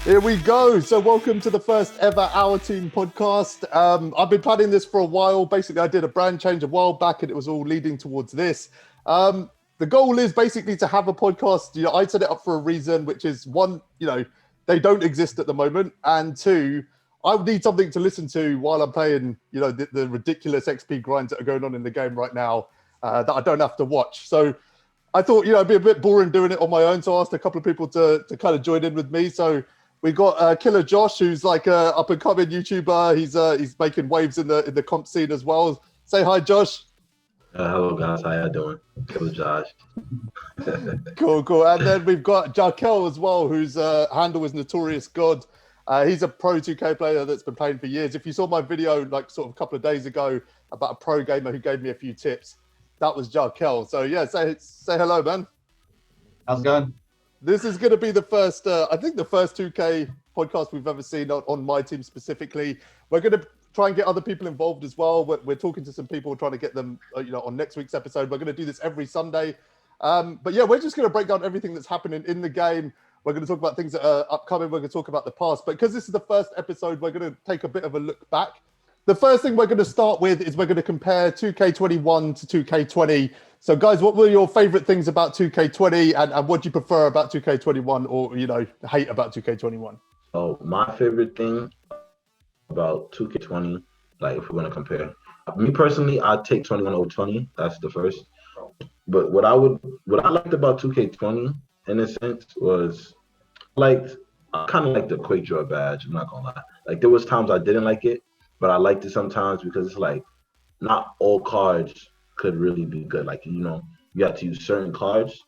Here we go. So welcome to the first ever OurTeam podcast. I've been planning this for a while. Basically, I did a brand change a while back and it was all leading towards this. The goal is basically to have a podcast. I set it up for a reason, which is one, they don't exist at the moment. And two, I would need something to listen to while I'm playing, the ridiculous XP grinds that are going on in the game right now that I don't have to watch. So I thought, it'd be a bit boring doing it on my own. So I asked a couple of people to kind of join in with me. So we got Killa Josh, who's like a up and coming YouTuber. He's making waves in the comp scene as well. Say hi, Josh. Hello guys, how y'all doing? Killa Josh. Cool. And then we've got Jarkel as well, whose handle is Notorious God. He's a pro 2K player that's been playing for years. If you saw my video like sort of a couple of days ago about a pro gamer who gave me a few tips, that was Jarkel. So yeah, say hello, man. How's it going? This is going to be the first, I think the first 2K podcast we've ever seen on MyTeam specifically. We're going to try and get other people involved as well. We're talking to some people, trying to get them, on next week's episode. We're going to do this every Sunday. But yeah, we're just going to break down everything that's happening in the game. We're going to talk about things that are upcoming. We're going to talk about the past. But because this is the first episode, we're going to take a bit of a look back. The first thing we're going to start with is we're going to compare 2K21 to 2K20. So, guys, what were your favorite things about 2K20 and what do you prefer about 2K21 or, hate about 2K21? Oh, my favorite thing about 2K20, like if we're going to compare, me personally, I'd take 21 over 20. That's the first. But what I liked about 2K20 in a sense was I kind of like the quick draw badge. I'm not going to lie. Like there was times I didn't like it, but I liked it sometimes because it's like not all cards could really be good. Like, you have to use certain cards.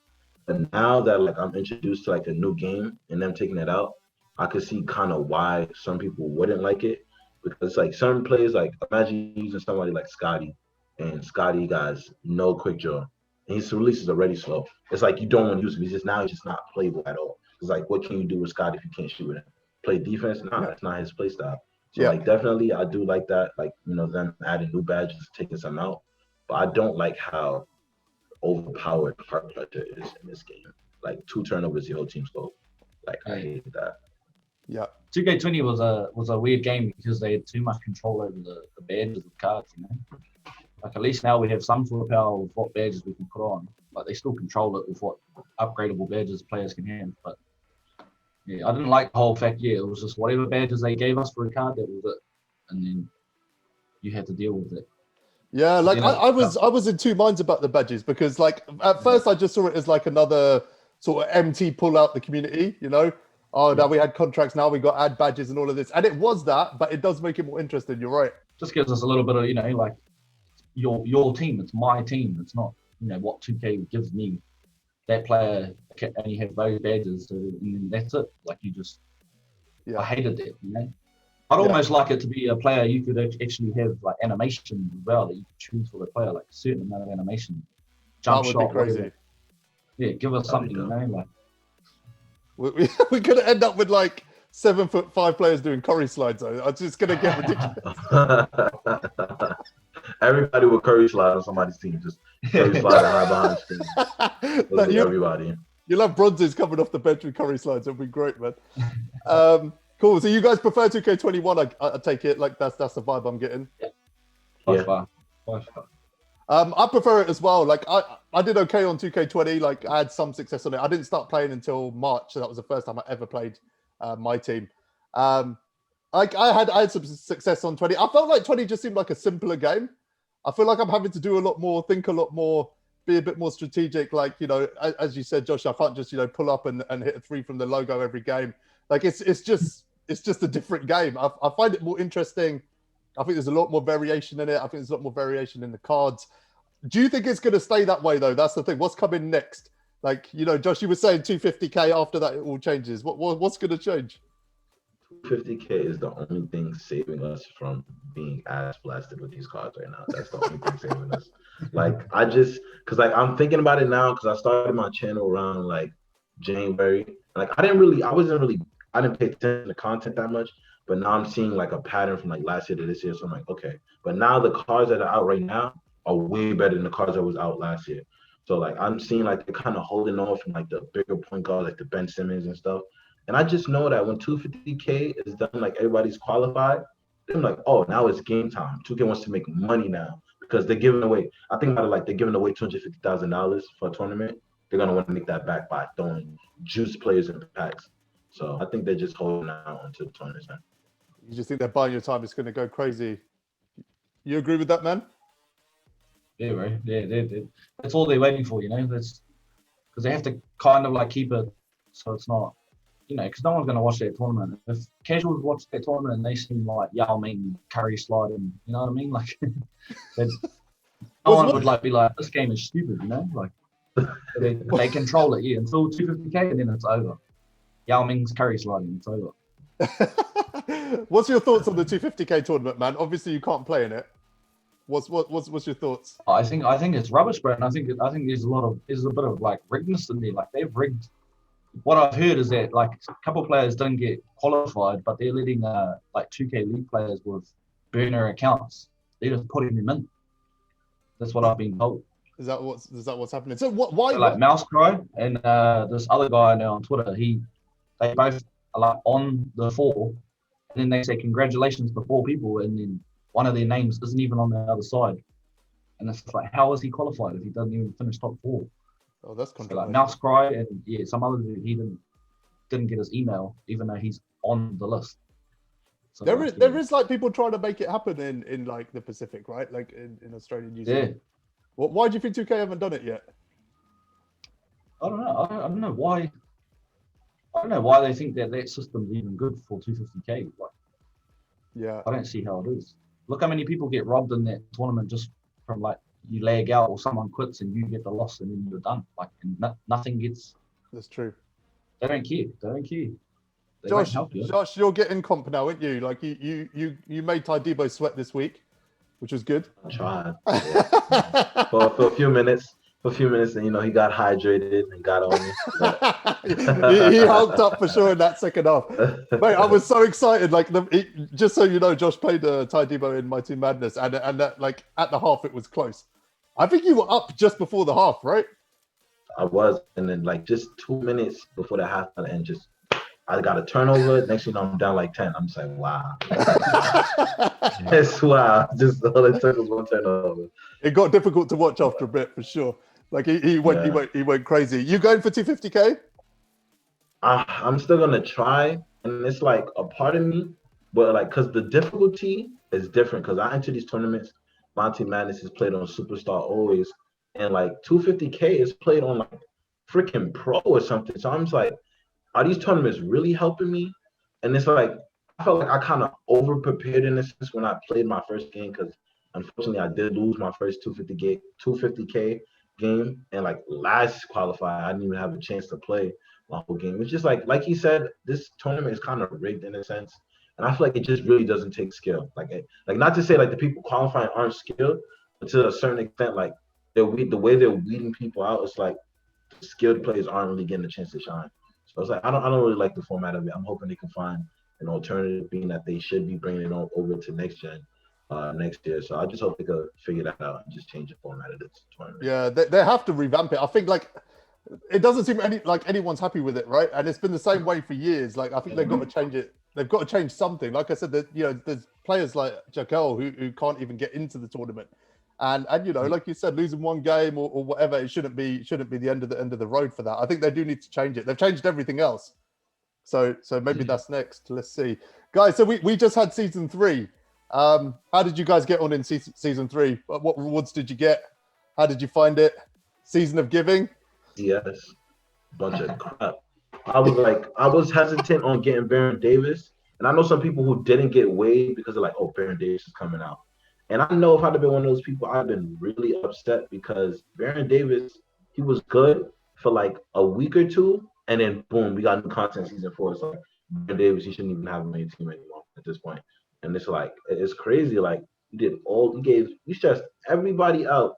And now that like I'm introduced to like a new game and them taking it out, I could see kind of why some people wouldn't like it. Because like certain players, like imagine using somebody like Scotty, and Scotty got no quick draw. And his release is already slow. It's like you don't want to use him. He's just not playable at all. It's like, what can you do with Scotty if you can't shoot with him? Play defense? Nah, that's not his play style. So like definitely I do like that, like, them adding new badges, taking some out. But I don't like how overpowered Heart Clutcher is in this game. Like 2 turnovers, the whole team scored. Like I hate that. Yeah. 2K20 was a weird game because they had too much control over the badges of cards, Like at least now we have some sort of power with what badges we can put on. Like they still control it with what upgradable badges players can have. But yeah, I didn't like the whole fact, it was just whatever badges they gave us for a card, that was it. And then you had to deal with it. Yeah, like I was in two minds about the badges because like at first I just saw it as like another sort of MT pull out the community, now we had contracts, now we got ad badges and all of this. And it was that, but it does make it more interesting. You're right. Just gives us a little bit of, like your team. It's my team. It's not, what 2K gives me. That player can only have those badges, and then that's it. Like I hated that, I'd almost like it to be a player you could actually have like animation as well that you could choose for the player, like a certain amount of animation. Jump shot, crazy. Whatever. Yeah, give us something, like. We're going to end up with like 7'5" players doing curry slides. It's just going to get ridiculous. Everybody will curry slide on somebody's team. Just curry slide high behind the team. Everybody. You'll have bronzes coming off the bench with curry slides. It'll be great, man. Cool. So you guys prefer 2K21? I take it like that's the vibe I'm getting. Yeah. I prefer it as well. Like I did okay on 2K20. Like I had some success on it. I didn't start playing until March, so that was the first time I ever played MyTeam. Like I had some success on 20. I felt like 20 just seemed like a simpler game. I feel like I'm having to do a lot more, think a lot more, be a bit more strategic. Like, as you said, Josh, I can't just, pull up and hit a 3 from the logo every game. Like it's just a different game. I find it more interesting. I think there's a lot more variation in it. I think there's a lot more variation in the cards. Do you think it's going to stay that way though? That's the thing. What's coming next? Like, Josh, you were saying 250K after that, it all changes. What's going to change? 250K is the only thing saving us from being ass blasted with these cards right now. That's the only thing saving us. Like, because like I'm thinking about it now because I started my channel around like January. Like I didn't pay attention to content that much, but now I'm seeing like a pattern from like last year to this year. So I'm like, okay. But now the cards that are out right now are way better than the cards that was out last year. So like I'm seeing like they're kind of holding off from like the bigger point guards, like the Ben Simmons and stuff. And I just know that when 250K is done, like everybody's qualified, I'm like, oh, now it's game time. 2K wants to make money now because they're giving away. I think about it like they're giving away $250,000 for a tournament. They're gonna want to make that back by throwing juice players in packs. So I think they're just holding out onto the tournament. You just think they're buying your time? It's going to go crazy. You agree with that, man? Yeah, bro. Yeah, that's all they're waiting for, you know. That's because they have to kind of like keep it so it's not, you know, because no one's going to watch that tournament. If casuals watch that tournament and they seem like Yao Ming, Curry sliding, you know what I mean? Like, no one would like be like, this game is stupid, you know? Like, they control it, yeah, until 250K and then it's over. Yao Ming's Curry sliding, it's over. What's your thoughts on the 250K tournament, man? Obviously, you can't play in it. What's your thoughts? I think it's rubbish, bro. And I think there's a bit of like riggedness in there. Like they've rigged. What I've heard is that like a couple of players didn't get qualified, but they're letting like 2K League players with burner accounts. They're just putting them in. That's what I've been told. Is that what's happening? So why? So, like Mouse Cry and this other guy I know on Twitter, they both are like on the 4, and then they say congratulations to 4 people, and then one of their names isn't even on the other side. And it's like, how is he qualified if he doesn't even finish top 4? Oh, that's controversial. So like Mouse Cry and yeah, some other dude, he didn't get his email, even though he's on the list. So there is like people trying to make it happen in like the Pacific, right? Like in Australia, New Zealand. Yeah. Well, why do you think 2K haven't done it yet? I don't know. I don't know why. I don't know why they think that system's even good for 250K. Like, yeah, I don't see how it is. Look how many people get robbed in that tournament just from like you lag out or someone quits and you get the loss and then you're done. Like nothing gets. That's true. They don't care. Josh, you're getting comp now, aren't you? Like you made Ty Debo sweat this week, which was good. I tried. Yeah. for a few minutes. And he got hydrated and got on me. he hulked up for sure in that second half. Mate, I was so excited. Like, just so you know, Josh played Ty Debo in MyTeam Madness, and that, like at the half it was close. I think you were up just before the half, right? I was, and then like just 2 minutes before the half and just I got a turnover. Next thing you know, I'm down like 10. I'm just like, wow. It's wow. Just all it took was one turnover. It got difficult to watch after a bit, for sure. Like he went crazy. You going for 250K? I'm still gonna try, and it's like a part of me, but like because the difficulty is different. Because I enter these tournaments, MyTeam Madness is played on Superstar always, and like 250K is played on like freaking Pro or something. So I'm just like, are these tournaments really helping me? And it's like I felt like I kind of over prepared in this when I played my first game because unfortunately I did lose my first 250K game, and like last qualifier I didn't even have a chance to play my whole game. It's just like he said, this tournament is kind of rigged in a sense, and I feel like it just really doesn't take skill. Like not to say like the people qualifying aren't skilled, but to a certain extent, like the way they're weeding people out, it's like the skilled players aren't really getting a chance to shine. So it's like I don't really like the format of it. I'm hoping they can find an alternative, being that they should be bringing it on over to next gen. Next year, so I just hope they could figure that out and just change the format of this tournament. Yeah, they have to revamp it. I think like it doesn't seem like anyone's happy with it, right? And it's been the same way for years. Like I think they've got to change it. They've got to change something. Like I said, that there's players like Jaquel who can't even get into the tournament, and like you said, losing one game or whatever, it shouldn't be the end of the road for that. I think they do need to change it. They've changed everything else, so maybe that's next. Let's see, guys. So we just had season 3. How did you guys get on in season 3? What rewards did you get? How did you find it? Season of giving? Yes. Bunch of crap. I was hesitant on getting Baron Davis. And I know some people who didn't get Wade because they're like, oh, Baron Davis is coming out. And I know if I'd have been one of those people, I'd have been really upset because Baron Davis, he was good for like a week or 2. And then boom, we got new content season 4. It's like Baron Davis, he shouldn't even have a main team anymore at this point. And it's like, it's crazy. Like, you stressed everybody out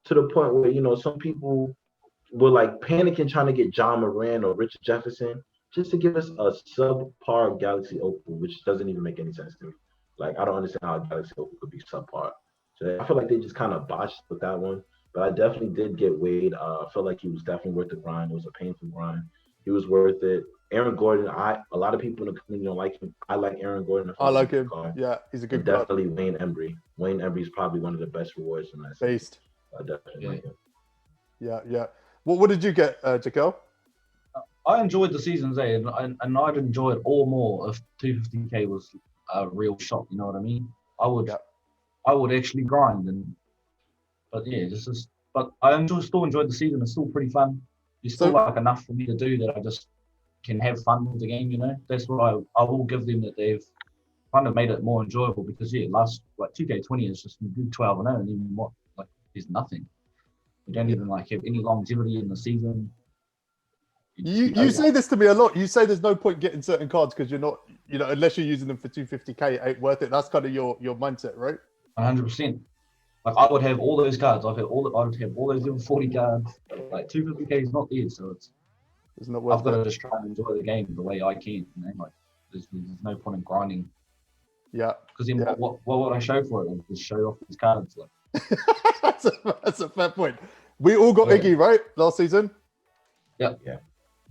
to the point where, some people were like panicking trying to get John Moran or Richard Jefferson just to give us a subpar Galaxy Opal, which doesn't even make any sense to me. Like, I don't understand how a Galaxy Opal could be subpar. So I feel like they just kind of botched with that one. But I definitely did get Wade. I felt like he was definitely worth the grind. It was a painful grind. He was worth it. Aaron Gordon, a lot of people in the community don't like him. I like Aaron Gordon. I like him. Yeah, he's a good and card. definitely Wayne Embry. Wayne Embry is probably one of the best rewards in that season. Based. I definitely like him. Yeah. What did you get, Jaquel? I enjoyed the seasons, and I'd enjoy it all more if 250k was a real shot. You know what I mean? I would actually grind, but I still enjoyed the season. It's still pretty fun. It's still like enough for me to do that I just can have fun with the game. You know, that's what I will give them, that they've kind of made it more enjoyable, because last 2K20 is just a good 12-0, and even there's nothing. We don't even have any longevity in the season. You say this to me a lot. You say there's no point getting certain cards because you're not, unless you're using them for 250k, it ain't worth it. That's kind of your mindset, right? 100%. Like, I would have all those cards. I would have all those little 40 cards. Like, 250k is not there, so it's not worth it. I've got to just try and enjoy the game the way I can. There's no point in grinding. Yeah. Because then what would I show for it? I'll just show off these cards. That's a fair point. We all got Iggy, right, last season? Yeah.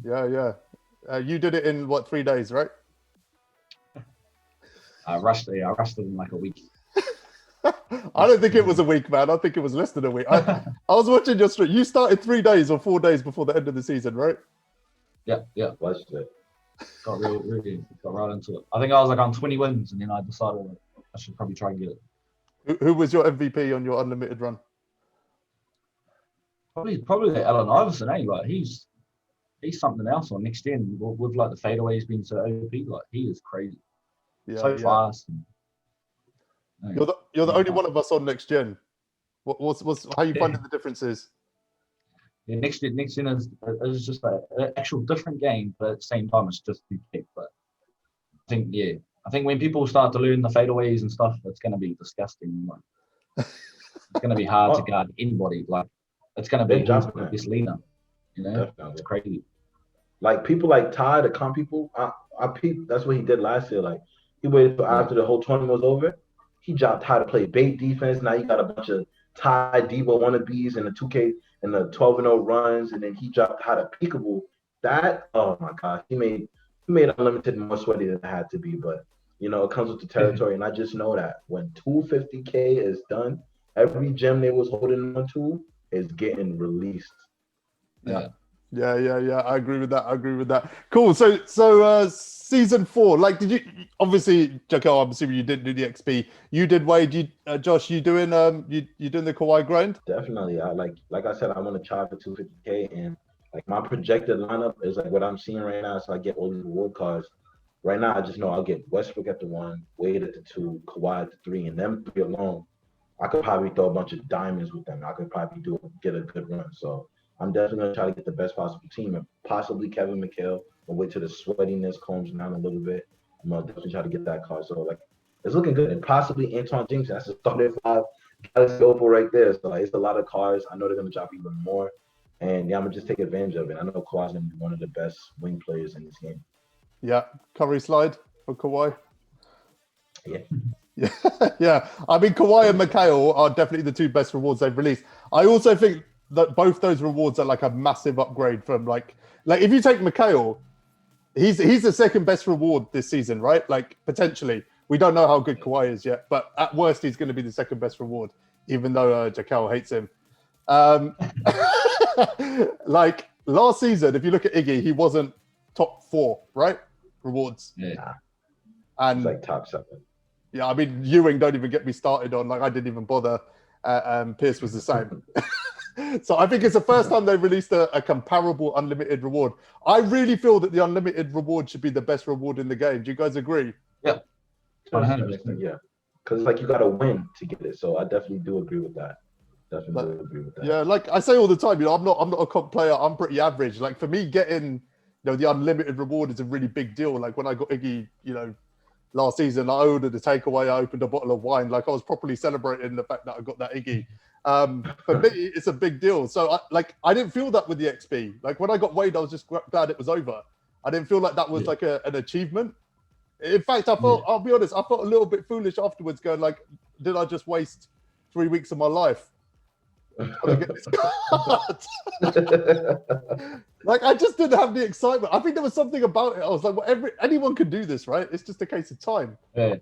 You did it in 3 days, right? I rushed it in like a week. I don't think it was a week, man. I think it was less than a week. I was watching your stream. You started 3 days or 4 days before the end of the season, right? Yeah. Watched it. Got right into it. I think I was on 20 wins, and then I decided I should probably try and get it. Who was your MVP on your unlimited run? Probably Allen Iverson, Like, he's something else on next gen with the fadeaways being so OP. Like, he is crazy. Fast. You're the only one of us on next gen. How you finding the differences? Yeah, next gen is just an actual different game, but at the same time it's just 2K. But I think when people start to learn the fadeaways and stuff, it's going to be disgusting. It's going to be hard to guard anybody. Like, it's going to be this leaner. It's crazy. Like, people like Ty, the comp people, I peeped. That's what he did last year. Like, he waited for after the whole tournament was over. He dropped Ty to play bait defense. Now you got a bunch of Ty Debo wannabes in the 2K and the 12-0 runs, and then he dropped Ty to peekaboo. That, oh my God, he made unlimited more sweaty than it had to be. But it comes with the territory, and I just know that when 250k is done, every gem they was holding on to is getting released. Yeah. I agree with that. Cool. So season 4, like, did you obviously, Jaquel, I'm assuming you didn't do the XP. You did, Wade. Josh, you doing you doing the Kawhi grind? Definitely. I like I said, I want to try for 250k, and like my projected lineup is like what I'm seeing right now. So I get all these reward cards. Right now, I just know I'll get Westbrook at the 1, Wade at the 2, Kawhi at the 3, and them 3 alone, I could probably throw a bunch of diamonds with them. I could probably get a good run. So I'm definitely going to try to get the best possible team, and possibly Kevin McHale. I'll wait till the sweatiness calms down a little bit. I'm going to definitely try to get that card. So, like, it's looking good. And possibly Antoine James. That's a starting 5 guys to go for right there. So, like, it's a lot of cards. I know they're going to drop even more. And, I'm going to just take advantage of it. I know Kawhi's going to be one of the best wing players in this game. Yeah. Curry slide for Kawhi. Yeah. Yeah. I mean, Kawhi and McHale are definitely the 2 best rewards they've released. I also think that both those rewards are like a massive upgrade from like if you take McHale, he's the second best reward this season, right? Like, potentially. We don't know how good Kawhi is yet, but at worst he's going to be the second best reward, even though Jaquel hates him. Like, last season, if you look at Iggy, he wasn't top 4, right? Rewards. Yeah. And it's like top 7. Yeah, I mean, Ewing, don't even get me started on. Like, I didn't even bother. Pierce was the same. So I think it's the first time they've released a comparable unlimited reward. I really feel that the unlimited reward should be the best reward in the game. Do you guys agree? Yeah. 100%. Yeah. Because, like, you got to win to get it. So I definitely do agree with that. Yeah, like I say all the time, I'm not a comp player. I'm pretty average. Like, for me, getting the unlimited reward is a really big deal. Like, when I got Iggy, last season, I ordered a takeaway. I opened a bottle of wine. Like, I was properly celebrating the fact that I got that Iggy. For me, it's a big deal. So, I didn't feel that with the XP. Like, when I got Wade, I was just glad it was over. I didn't feel like that was like an achievement. In fact, I felt, I'll be honest, I felt a little bit foolish afterwards, going like, did I just waste 3 weeks of my life? trying to get this card. Like, I just didn't have the excitement. I think there was something about it. I was like, well, anyone could do this, right? It's just a case of time. Yeah.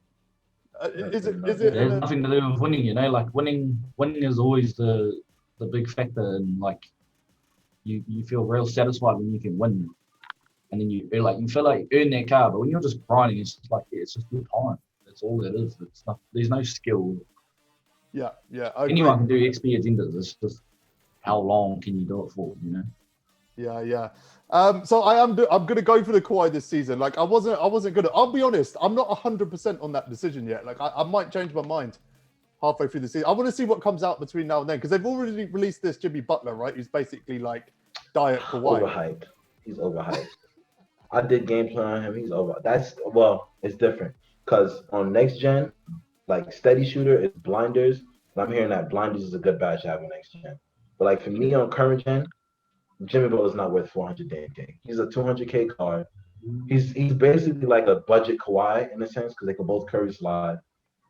Is it? It has nothing to do with winning, you know. Like winning is always the big factor, and like you feel real satisfied when you can win, and then you feel like you earn that card. But when you're just grinding, it's just good time. That's all it is. It's not. There's no skill. Yeah. Anyone can do XP agendas. It's just how long can you do it for, you know? Yeah. So I'm going to go for the Kawhi this season. Like I wasn't going to. I'll be honest. I'm not 100% on that decision yet. Like I might change my mind halfway through the season. I want to see what comes out between now and then because they've already released this Jimmy Butler, right? Who's basically like diet Kawhi. Overhyped. He's overhyped. I did gameplay on him. He's over. It's different because on next gen, like steady shooter is blinders. And I'm hearing that blinders is a good badge to have on next gen. But like for me on current gen, Jimmy Butler's not worth 400 damn K. He's a 200K card. He's basically like a budget Kawhi in a sense because they can both curry slide.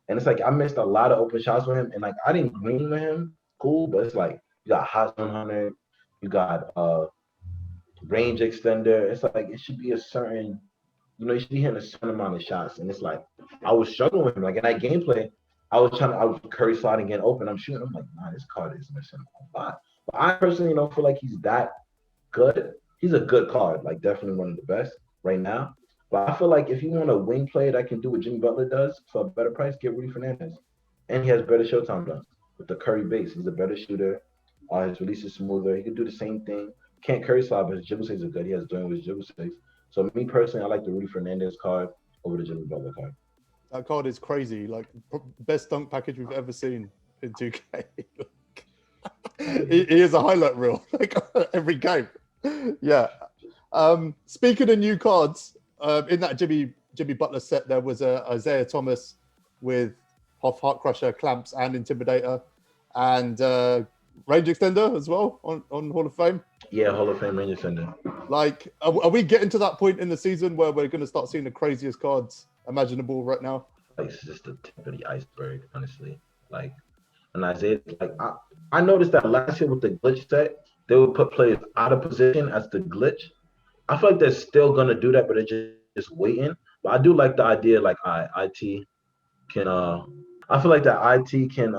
And it's like I missed a lot of open shots with him, and like I didn't green with him, cool. But it's like you got hot 100, you got range extender. It's like it should be a certain, you should be hitting a certain amount of shots. And it's like I was struggling with him. Like in that gameplay, I was curry sliding getting open. I'm shooting. I'm like, nah, this card is missing a lot. But I personally don't feel like he's that good. He's a good card, like definitely one of the best right now. But I feel like if you want a wing player that can do what Jimmy Butler does for a better price, get Rudy Fernandez. And he has better showtime dunks with the Curry base. He's a better shooter. His release is smoother. He can do the same thing. Can't Curry slide, but his dribble saves are good. He has doing with his dribble saves. So me personally, I like the Rudy Fernandez card over the Jimmy Butler card. That card is crazy. Like best dunk package we've ever seen in 2K. he is a highlight reel like every game. Yeah. Speaking of new cards, in that Jimmy Butler set, there was a Isaiah Thomas with Heart Crusher, Clamps, and Intimidator, and Range Extender as well on Hall of Fame. Yeah, Hall of Fame Range Extender. Like, are we getting to that point in the season where we're going to start seeing the craziest cards imaginable right now? Like, it's just the tip of the iceberg, honestly. Like, and Isaiah, like, I noticed that last year with the glitch set, they would put players out of position as the glitch. I feel like they're still going to do that, but they're just waiting. But I do like the idea, like, IT can, I feel like that IT can,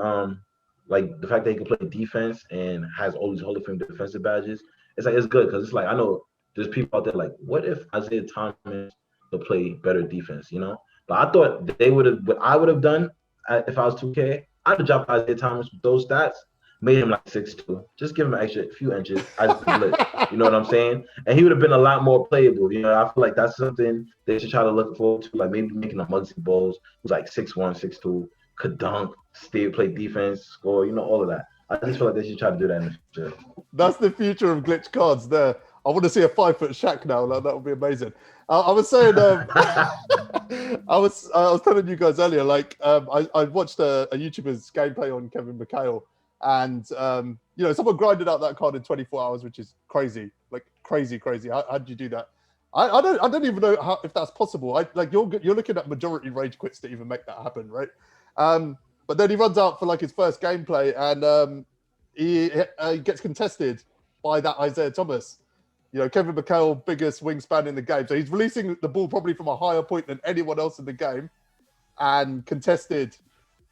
like, the fact that he can play defense and has all these Hall of Fame defensive badges, it's like, it's good, because it's like, I know there's people out there like, what if Isaiah Thomas would play better defense, But I thought what I would have done if I was 2K, I'd have dropped Isaiah Thomas with those stats, made him like 6'2", just give him an extra few inches as a glitch, you know what I'm saying? And he would have been a lot more playable, I feel like that's something they should try to look forward to, like maybe making a Muggsy Bowles who's like 6'1", 6'2", could dunk, play defense, score, all of that. I just feel like they should try to do that in the future. That's the future of glitch cards there. I want to see a 5-foot Shaq now. Like, that would be amazing. I was saying, I was telling you guys earlier, like, I watched a YouTuber's gameplay on Kevin McHale, and someone grinded out that card in 24 hours, which is crazy, like crazy. How did you do that? I don't even know if that's possible. You're looking at majority rage quits to even make that happen, right? But then he runs out for like his first gameplay, and he gets contested by that Isaiah Thomas. Kevin McHale, biggest wingspan in the game. So he's releasing the ball probably from a higher point than anyone else in the game, and contested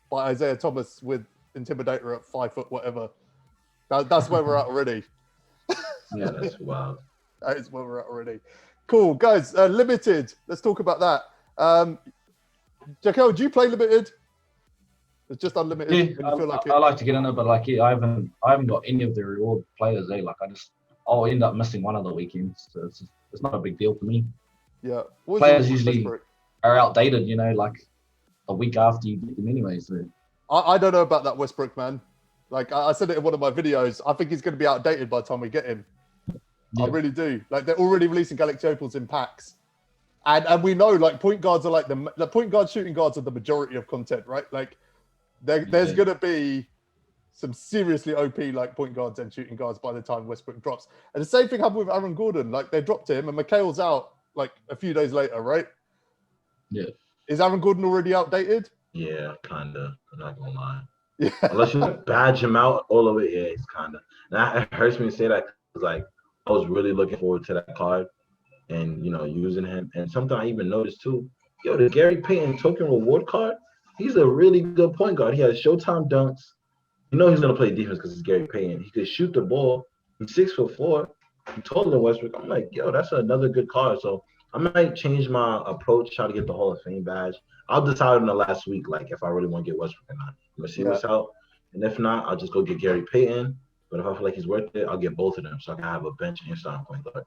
by Isaiah Thomas with Intimidator at 5 foot, whatever. That's where we're at already. Yeah, that's wild. That is where we're at already. Cool, guys. Limited. Let's talk about that. Jaquel, do you play Limited? It's just unlimited. Yeah, I like to get in it, but like, I haven't got any of the reward players. Like, I'll end up missing one of the weekends. So it's not a big deal for me. Yeah, players usually are outdated. Like a week after you get them anyway. So I don't know about that Westbrook man. Like I said it in one of my videos. I think he's going to be outdated by the time we get him. Yeah. I really do. Like, they're already releasing Galaxy Opals in packs. And we know, like, point guards are like the point guard, shooting guards are the majority of content, right? Like, there's going to be some seriously OP, like, point guards and shooting guards by the time Westbrook drops. And the same thing happened with Aaron Gordon. Like, they dropped him, and McHale's out, like, a few days later, right? Yeah. Is Aaron Gordon already outdated? Yeah, kind of. I'm not going to lie. Yeah. Unless you badge him out all of it, yeah, it's kind of. Now it hurts me to say that because like I was really looking forward to that card and using him. And something I even noticed too, the Gary Payton token reward card. He's a really good point guard. He has Showtime dunks. He's gonna play defense because it's Gary Payton. He could shoot the ball. He's 6'4". He taller than Westbrook. I'm like, that's another good card. So I might change my approach, try to get the Hall of Fame badge. I'll decide in the last week, like if I really want to get Westbrook or not. I'm gonna see what's out, and if not, I'll just go get Gary Payton. But if I feel like he's worth it, I'll get both of them so I can have a bench and starting point guard.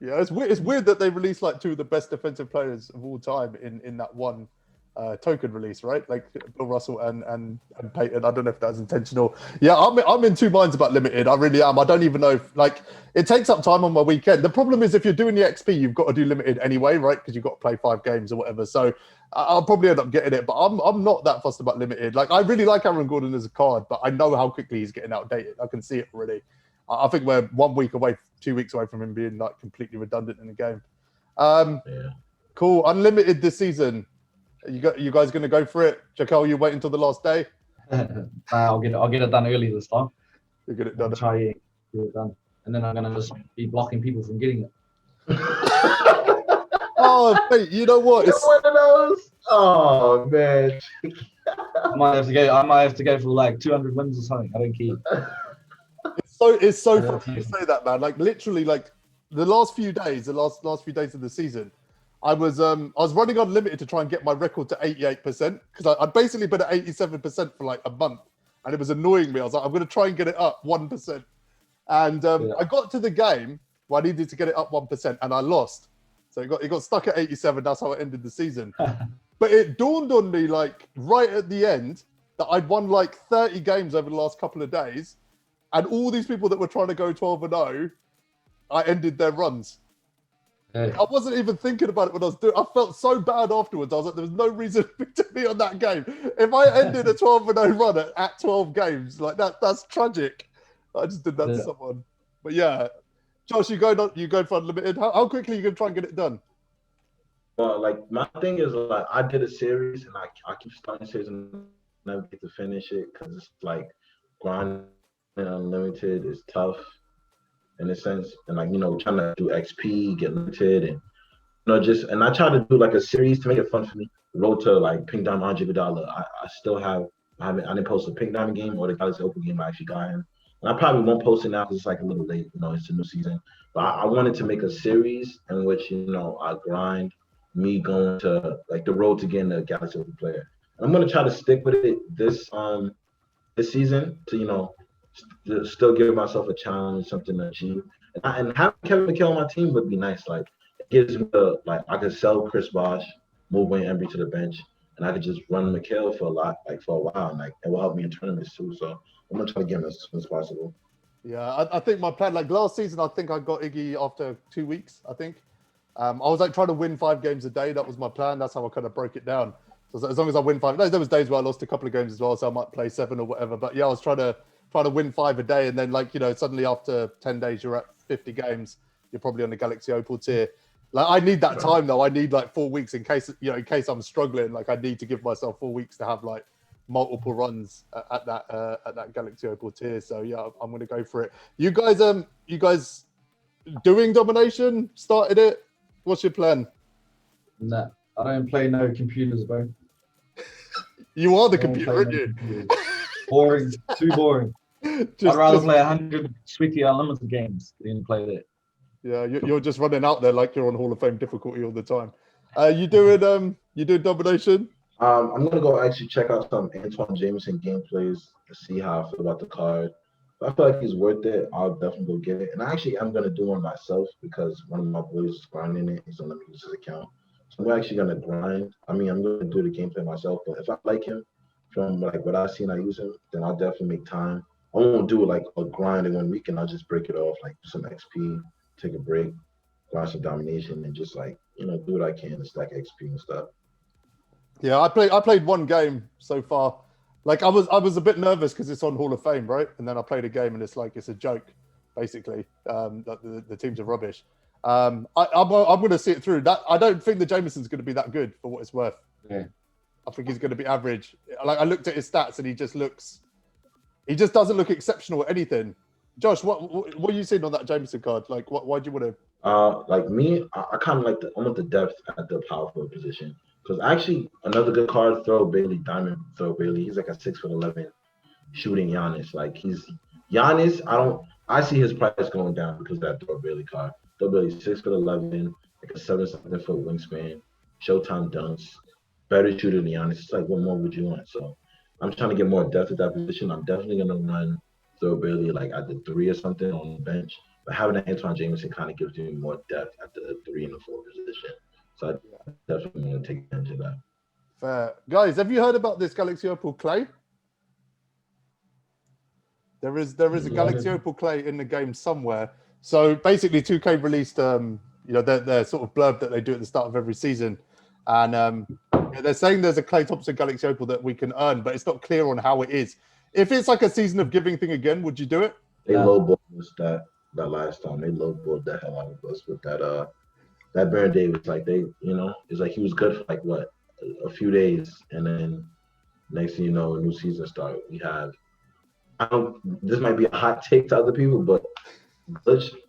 Yeah, it's weird. It's weird that they released like two of the best defensive players of all time in that one token release, right? Like Bill Russell and Peyton. I don't know if that's intentional. Yeah, I'm in two minds about limited. I really am. I don't even know if like it takes up time on my weekend. The problem is if you're doing the XP, you've got to do limited anyway, right? Because you've got to play 5 games or whatever. So I'll probably end up getting it, but I'm not that fussed about limited. Like I really like Aaron Gordon as a card, but I know how quickly he's getting outdated. I can see it already. I think we're 1 week away, 2 weeks away from him being like completely redundant in the game. Cool. Unlimited this season. You guys going to go for it? Jaquel, you wait until the last day? I'll get it done early this time. You get it done. I'll try get it done, and then I'm gonna just be blocking people from getting it. Oh, mate, you know what? It's one of those. Oh man. I might have to go for like 200 wins or something. I don't care. It's so funny you say that, man. Like literally, like the last few days of the season, I was running unlimited to try and get my record to 88% because I'd basically been at 87% for like a month, and it was annoying me. I was like, I'm going to try and get it up 1%, and I got to the game where I needed to get it up 1%, and I lost. So it got stuck at 87. That's how it ended the season. But it dawned on me like right at the end that I'd won like 30 games over the last couple of days. And all these people that were trying to go 12-0, I ended their runs. I wasn't even thinking about it when I was doing it. I felt so bad afterwards. I was like, there was no reason to be on that game. If I ended a 12-0 run at 12 games, like that's tragic. I just did that to someone. But yeah, Josh, you go for unlimited. How quickly are you going to try and get it done? Well, like my thing is like I did a series and I keep starting series and never get to finish it because it's like grinding unlimited is tough in a sense, and like trying to do XP, get limited, and and I try to do like a series to make it fun for me. Road to like Pink Diamond Andre Iguodala. I didn't post a Pink Diamond game or the Galaxy Open game I actually got him, and I probably won't post it now because it's like a little late. It's a new season, but I wanted to make a series in which I grind me going to like the road to getting a Galaxy Open player. I'm gonna try to stick with it this season to still give myself a challenge, something to achieve. And having Kevin McHale on my team would be nice. Like it gives me I could sell Chris Bosh, move Wayne Embry to the bench, and I could just run McHale for a while, and like it will help me in tournaments too. So I'm gonna try to get him as soon as possible. Yeah, I think my plan, like last season, I think I got Iggy after 2 weeks. I think I was like trying to win 5 games a day. That was my plan. That's how I kind of broke it down. So as long as I win 5, there was days where I lost a couple of games as well, so I might play 7 or whatever. But yeah, I was trying to win 5 a day, and then suddenly after 10 days you're at 50 games. You're probably on the Galaxy Opal tier. Like I need that time though. I need like 4 weeks in case I'm struggling. Like I need to give myself 4 weeks to have like multiple runs at that Galaxy Opal tier. So yeah, I'm gonna go for it. You guys doing domination? Started it? What's your plan? Nah, I don't play no computers, bro. You are the computer, aren't you? Boring, too boring. I'd rather play 100 sweetie unlimited games than play that. Yeah, you're just running out there like you're on Hall of Fame difficulty all the time. You doing domination? I'm gonna go actually check out some Antoine Jameson gameplays to see how I feel about the card. If I feel like he's worth it, I'll definitely go get it. And actually, I'm gonna do one myself because one of my boys is grinding it. He's gonna let me use his account, so I'm actually gonna grind. I'm gonna do the gameplay myself. But if I like him from like what I've seen, I use him, then I'll definitely make time. I won't do like a grind in 1 week, and I'll just break it off, like some XP, take a break, grind some domination, and just like do what I can to stack XP and stuff. Yeah, I played 1 game so far. Like I was a bit nervous because it's on Hall of Fame, right? And then I played a game and it's like it's a joke, basically. That the teams are rubbish. I'm going to see it through. That I don't think the Jameson's going to be that good for what it's worth. Yeah. I think he's going to be average. Like I looked at his stats and he just looks He just doesn't look exceptional at anything. Josh, what are you seeing on that Jameson card? Like, why do you want to? Like me, I kind of like I want the depth at the power forward position. Because actually, another good card, Diamond Throw Bailey. He's like a 6'11" shooting Giannis. Like he's Giannis. I see his price going down because of that Throw Bailey card. Throw Bailey's 6'11", like a 7-foot wingspan, Showtime dunks, better shooter than Giannis. It's like, what more would you want? So I'm trying to get more depth at that position. I'm definitely gonna run Throw Bailey like at the 3 or something on the bench. But having that Antoine Jameson kind of gives you more depth at the 3 and the 4 position. So I definitely want to take advantage of that. Fair. Guys, have you heard about this Galaxy Opal Clay? There is a Galaxy Opal Clay in the game somewhere. So basically 2K released their sort of blurb that they do at the start of every season. And they're saying there's a Clay Thompson Galaxy Opal that we can earn, but it's not clear on how it is. If it's like a season of giving thing again, would you do it? They lowballed us that last time. They lowballed the hell out of us with that Baron Davis. Like it's like he was good for like what, a few days, and then next thing you know, a new season started. We have this might be a hot take to other people, but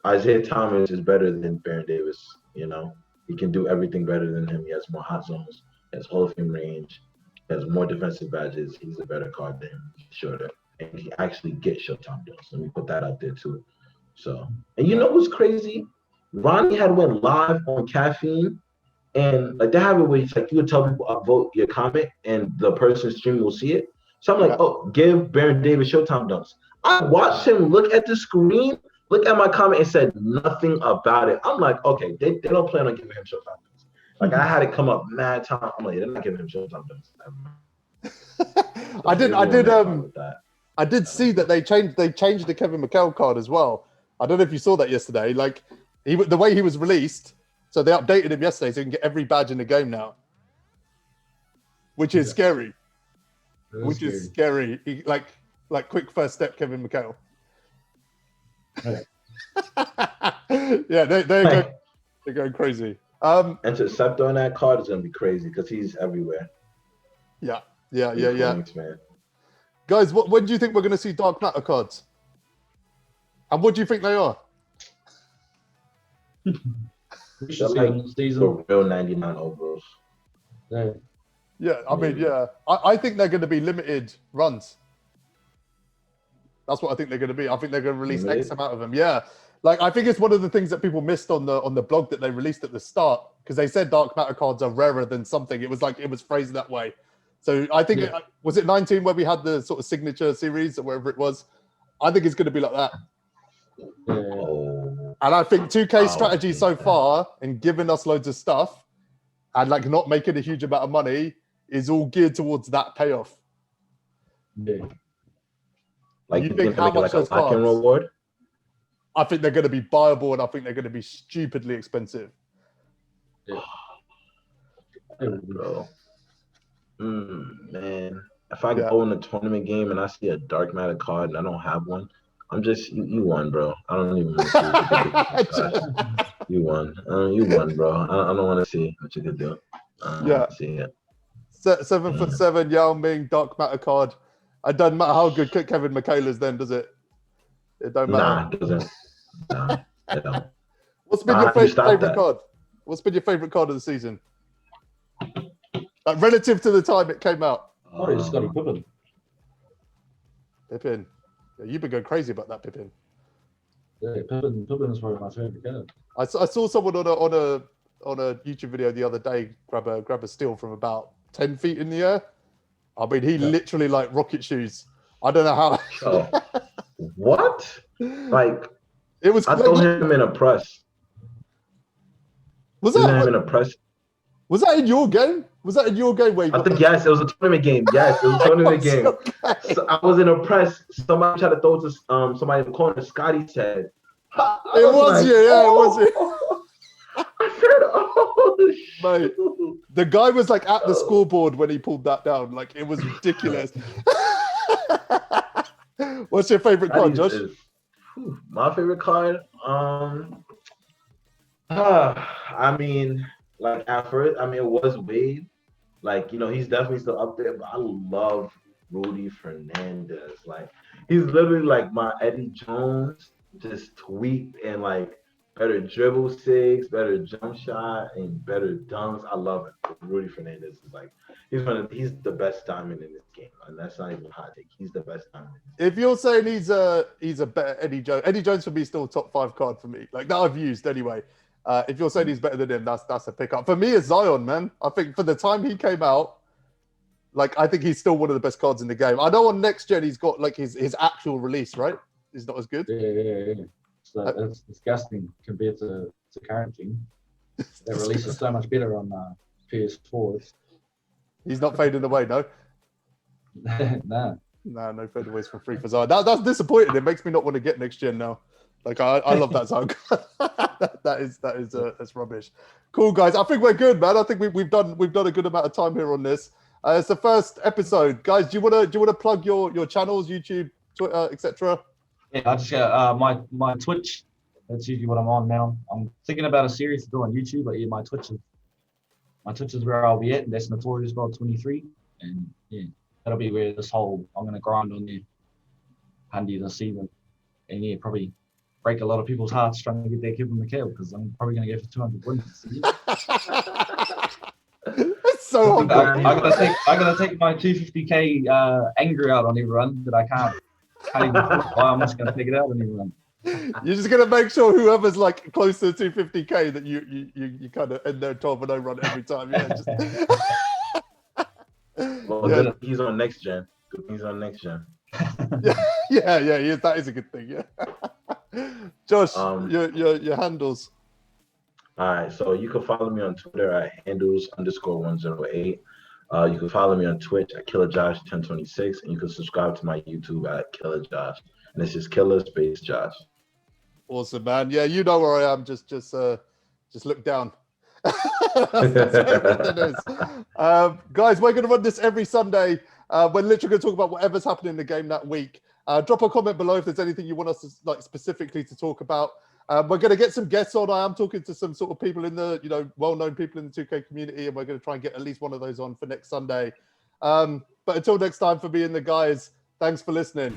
Isaiah Thomas is better than Baron Davis. He can do everything better than him. He has more hot zones. He has Hall of Fame range. He has more defensive badges. He's a better card than him. He's shorter. And he actually gets Showtime deals. Let me put that out there too. So, and you know what's crazy? Ronnie had went live on Caffeine, and like they have it where it's like you would tell people upvote your comment, and the person streaming will see it. So I'm like, oh, give Baron Davis Showtime dunks. I watched him look at the screen, look at my comment, and said nothing about it. I'm like, okay, they don't plan on giving him Showtime dunks. Like I had it come up mad time. I'm like, they're not giving him Showtime dunks. So I did see that they changed the Kevin McHale card as well. I don't know if you saw that yesterday. Like the way he was released, so they updated him yesterday so you can get every badge in the game now, which is scary. Which is scary. Like quick first step, Kevin McHale. Yeah, they're going crazy. Interceptor on that card is gonna be crazy because he's everywhere. Yeah. Thanks, man. Guys, when do you think we're going to see Dark Matter cards? And what do you think they are? They're like the real 99 overalls. Yeah, I mean, I think they're going to be limited runs. That's what I think they're going to be. I think they're going to release X amount of them. Yeah. Like, I think it's one of the things that people missed on the blog that they released at the start, because they said Dark Matter cards are rarer than something. It was phrased that way. So I think, was it 19 where we had the sort of signature series or wherever it was? I think it's going to be like that. And I think 2K's strategy so far in giving us loads of stuff and like not making a huge amount of money is all geared towards that payoff. Yeah. Like you think how much those cards? Reward? I think they're going to be buyable, and I think they're going to be stupidly expensive. Yeah. Bro. Man, if I go in a tournament game and I see a Dark Matter card and I don't have one, I'm just you won, bro. I don't even want to see you won. You won, bro. I don't want to see what you could do. See it. 7'7" Yao Ming Dark Matter card. It doesn't matter how good Kevin McHale is, then, does it? It don't matter. Nah, it doesn't. Nah, it don't. What's been your favorite card? What's been your favorite card of the season? Like relative to the time it came out. It's got a Pippin. Pippin. Yeah, you've been going crazy about that Pippin. Yeah, Pippin is probably my favorite card. I saw someone on a YouTube video the other day grab a steal from about 10 feet in the air. I mean, he literally like rocket shoes. I don't know how. What? Like it was. I saw him in a press. Was that him in a press? Was that in your game? Was that in your game? Where I think yes, it was a tournament game. Yes, it was a tournament game. Okay. So I was in a press. Somebody tried to throw to somebody in the corner. Scotty said, "It was you, yeah, it was you." I said, "Oh, mate." The guy was like at the scoreboard when he pulled that down. Like it was ridiculous. What's your favorite card, Josh? My favorite card. I mean, like at first, it was Wade. Like, he's definitely still up there, but I love Rudy Fernandez. Like he's literally like my Eddie Jones, just tweaked and like better dribble six, better jump shot, and better dunks. I love it. Rudy Fernandez is like he's the best diamond in this game, and that's not even a hot take. He's the best diamond. If you're saying he's a better Eddie Jones for me is still top 5 card for me. Like that I've used anyway. If you're saying he's better than him, that's a pickup. For me, it's Zion, man. I think for the time he came out, like I think he's still one of the best cards in the game. I know on next gen he's got like his actual release, right? Is not as good. Yeah. So it's disgusting compared to current gen. Their release is so much better on PS4. He's not fading away, no. Nah. Nah, no fadeaways for free for Zion. That's disappointing. It makes me not want to get next gen now. Like I love that Zion. That's rubbish. Cool guys. I think we're good, man. I think we've done a good amount of time here on this. It's the first episode, guys. Do you wanna plug your channels, YouTube, Twitter, etc.? Yeah, I just got my Twitch. That's usually what I'm on now. I'm thinking about a series to do on YouTube, but yeah, my Twitch is where I'll be at, and that's Notorious 23. And yeah, that'll be where I'm gonna grind on there handy this season. And yeah, probably break a lot of people's hearts trying to get their Kevin McHale because I'm probably gonna go for 200 wins. It's so humble. I'm gonna take my 250k anger out on everyone that I can't even put. I'm just gonna take it out on everyone. You're just gonna make sure whoever's like close to 250k that you kind of end their 12-0 run every time. Yeah. Just... Well, yeah. He's on next gen. He's on next gen. yeah. He is, that is a good thing. Yeah. Josh, your handles. All right, so you can follow me on Twitter at handles_108. You can follow me on Twitch at KillaJosh1026, and you can subscribe to my YouTube at KillaJosh. And this is Killa space Josh. Awesome, man. Yeah, you know where I am. Just look down. That's everything is. Guys, we're going to run this every Sunday. We're literally going to talk about whatever's happening in the game that week. Drop a comment below if there's anything you want us to like specifically to talk about. We're going to get some guests on. I am talking to some sort of people in the, well-known people in the 2K community, and we're going to try and get at least one of those on for next Sunday. But until next time, for me and the guys, thanks for listening.